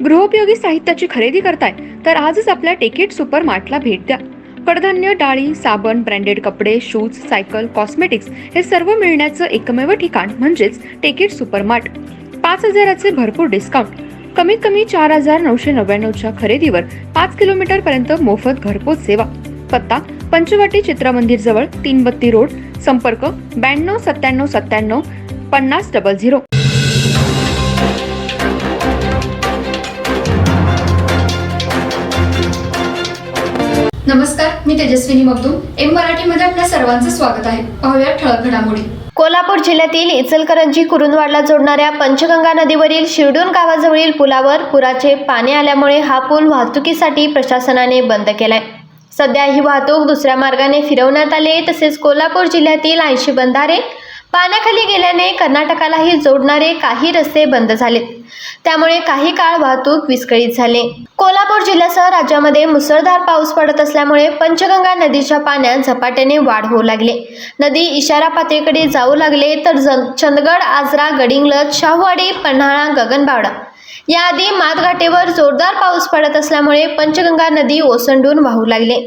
गृहोपयोगी साहित्याची खरेदी करताय तर आजच आपल्या टेकेट सुपर मार्टला भेट द्या. कडधान्य, डाळी, साबण, ब्रँडेड कपडे, शूज, सायकल, कॉस्मेटिक्स हे सर्व मिळण्याचं एकमेव ठिकाण म्हणजेच टेकेट सुपर मार्ट. 5,000चे भरपूर डिस्काउंट. कमीत कमी 4,999च्या खरेदीवर 5 किलोमीटर पर्यंत मोफत घरपोच सेवा. पत्ता पंचवटी चित्रमंदिर जवळ, 332 रोड. संपर्क 92 97 97 50 00. नमस्कार, मी तेजस्विनी मगदूम. एम मराठीमध्ये आपल्या सर्वांचं स्वागत आहे. पाहूया ठळक घडामोडी. कोल्हापूर जिल्ह्यातील इचलकरंजी कुरुंदवाडला जोडणाऱ्या पंचगंगा नदीवरील शिरडून गावाजवळील पुलावर पुराचे पाणी आल्यामुळे हा पूल वाहतुकीसाठी प्रशासनाने बंद केलाय. सध्या ही वाहतूक दुसऱ्या मार्गाने फिरवण्यात आली. तसेच कोल्हापूर जिल्ह्यातील 80 बंधारे पाण्याखाली गेल्याने कर्नाटकालाही जोडणारे काही रस्ते बंद झालेत. त्यामुळे काही काळ वाहतूक विस्कळीत झाली. कोल्हापूर जिल्ह्यासह राज्यामध्ये मुसळधार पाऊस पडत असल्यामुळे पंचगंगा नदीच्या पाण्यात झपाट्याने वाढ होऊ लागली. नदी इशारा पातळीकडे जाऊ लागले तर चंदगड, आजरा, गडिंग्लज, शाहूवाडी, पन्हाळा, गगनबावडा याआधी मातघाटेवर जोरदार पाऊस पडत असल्यामुळे पंचगंगा नदी ओसंडून वाहू लागले.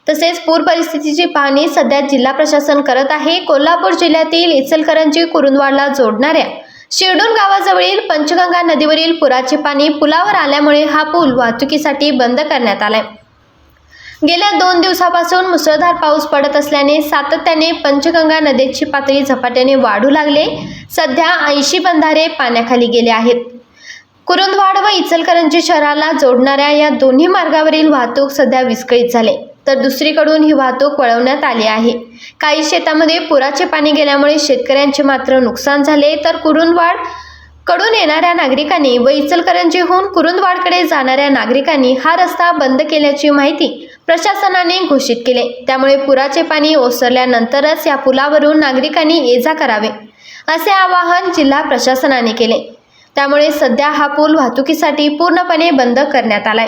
तसेच पूर परिस्थितीची पाहणी सध्या जिल्हा प्रशासन करत आहे. कोल्हापूर जिल्ह्यातील इचलकरंजी कुरुंदवाडला जोडणाऱ्या शिरडून गावाजवळील पंचगंगा नदीवरील पुराचे पाणी पुलावर आल्यामुळे हा पूल वाहतुकीसाठी बंद करण्यात आलाय. गेल्या 2 दिवसापासून मुसळधार पाऊस पडत असल्याने सातत्याने पंचगंगा नदीची पातळी झपाट्याने वाढू लागले. सध्या 80 बंधारे पाण्याखाली गेले आहेत. कुरुंदवाड व इचलकरंजी शहराला जोडणाऱ्या या दोन्ही मार्गावरील वाहतूक सध्या विस्कळीत झाले, तर दुसरीकडून ही वाहतूक वळवण्यात आली आहे. काही शेतामध्ये पुराचे पाणी गेल्यामुळे शेतकऱ्यांचे मात्र नुकसान झाले, तर कुरुंदवाड कडून येणाऱ्या नागरिकांनी व इचलकरंजीहून कुरुंदवाडकडे जाणाऱ्या नागरिकांनी हा रस्ता बंद केल्याची माहिती प्रशासनाने घोषित केले. त्यामुळे पुराचे पाणी ओसरल्यानंतरच या पुलावरून नागरिकांनी ये-जा करावे असे आवाहन जिल्हा प्रशासनाने केले. त्यामुळे सध्या हा पूल वाहतुकीसाठी पूर्णपणे बंद करण्यात आलाय.